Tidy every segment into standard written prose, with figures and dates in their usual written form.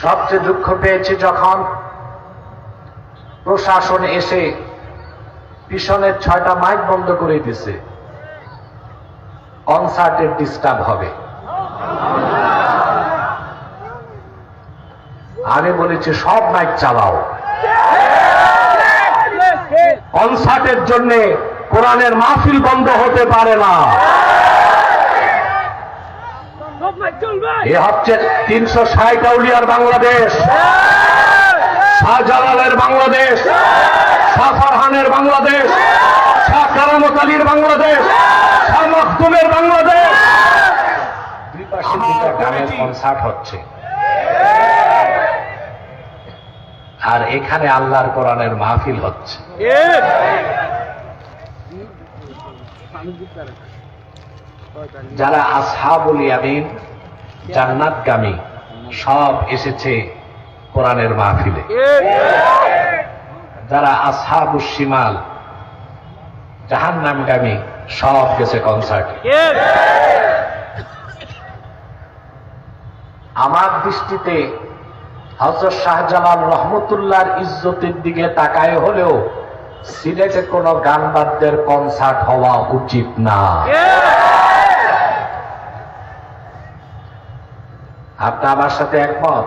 সবচেয়ে দুঃখ পেয়েছি যখন প্রশাসন এসে পিছনের 6টা মাইক বন্ধ করে দিছে, কনসার্টের ডিস্টার্ব হবে। আমি বলেছি সব মাইক চালাও, কনসার্টের জন্য কোরআনের মাহফিল বন্ধ হতে পারে না। এ হচ্ছে 360 আউলিয়ার বাংলাদেশ, শাহজালালের বাংলাদেশ, শাহ ফারহানের বাংলাদেশ, শাহ কারামত আলীর বাংলাদেশ, শাহ মখদুমের বাংলাদেশ। দুই পাশে দুটো গানের কনসার্ট হচ্ছে, আর এখানে আল্লাহর কোরআনের মাহফিল হচ্ছে। যারা আসহাবুল ইয়ামিন জান্নাতগামী সব এসেছে কোরআনের মাহফিলে, যারা আসহাবুশ শিমাল জাহান্নামগামী সব গেছে কনসার্টে। আমার দৃষ্টিতে হযরত শাহজালাল রহমতুল্লাহর ইজ্জতের দিকে তাকায় হলেও সিলেটে কোনো গান বাদ্যের কনসার্ট হওয়া উচিত না। আপনি আমার সাথে একমত?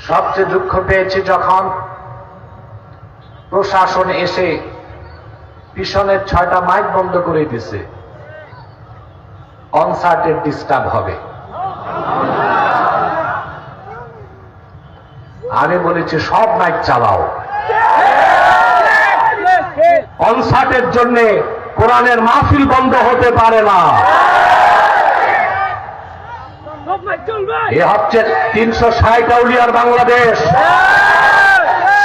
সবচেয়ে দুঃখ পেয়েছি যখন প্রশাসন এসে পিছনের 6টা মাইক বন্ধ করে দিছে, কনসার্টের ডিস্টার্ব হবে। আমি বলেছি সব মাইক চালাও, কনসার্টের জন্য কোরআনের মাহফিল বন্ধ হতে পারে না। এ হচ্ছে 360 আউলিয়ার বাংলাদেশ,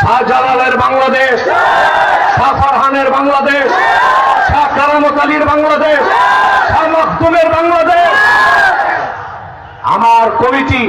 শাহজালালের বাংলাদেশ, শাহ ফারহানের বাংলাদেশ, শাহ কারামত আলীর বাংলাদেশ, শাহ মখদুমের বাংলাদেশ। আমার কমিটি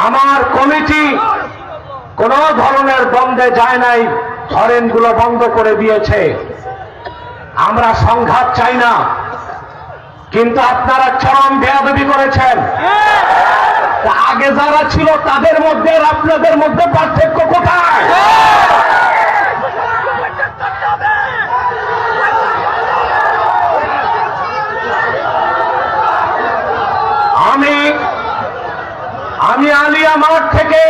আমার কমিটি কোন ধরনের বন্ধে যায় নাই, হরেনগুলো বন্ধ করে দিয়েছে। আমরা সংঘাত চাই না, কিন্তু আপনারা চরম বেয়াদবি করেছেন। আগে যারা ছিল তাদের মধ্যে আর আপনাদের মধ্যে পার্থক্য কোথায়? আমি আলিয়া মাঠ থেকে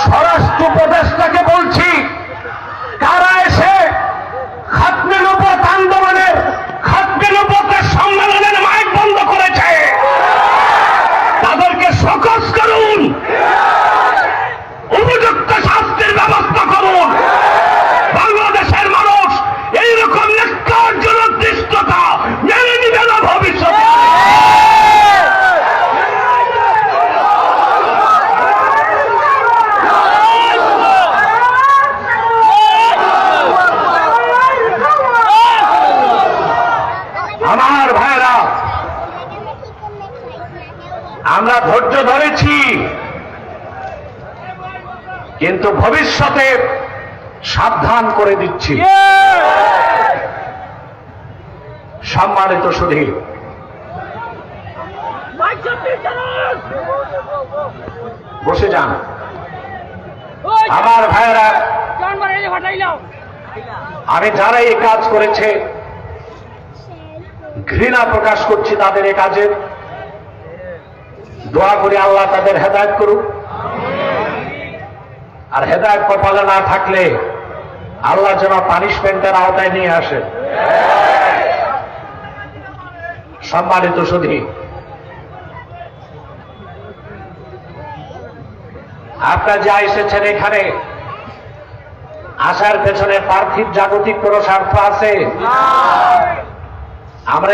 স্বরাষ্ট্র উপদেষ্টাকে বলছি, কারা এসে খাতমে নবুয়ত আন্দোলনের খাতমে নবুয়তের সম্মেলনের মাইক বন্ধ করেছে, তাদেরকে শোকজ করুন, উপযুক্ত শাস্তির ব্যবস্থা করুন। বাংলাদেশের মানুষ এইরকম নিষ্ঠুর দৃষ্টতা মেনে নিবে না ভবিষ্যতে। আমরা ধৈর্য ধরেছি, কিন্তু ভবিষ্যতে সাবধান করে দিচ্ছি। সম্মানিত সুধী, বসে যান। আমার ভাইয়েরা, আমি যারা এই কাজ করেছে ঘৃণা প্রকাশ করছি তাদের এই কাজের। দোয়া করি আল্লাহ তাদের হেদায়েত করুক। আর হেদায়েত কপালে না থাকলে আল্লাহ যেন পানিশমেন্টের আওতায় নিয়ে আসে। সম্মানিত সুধী, আপনারা যা এসেছেন এখানে আসার পেছনে পার্থিব জাগতিক কোন স্বার্থ আছে? আমরা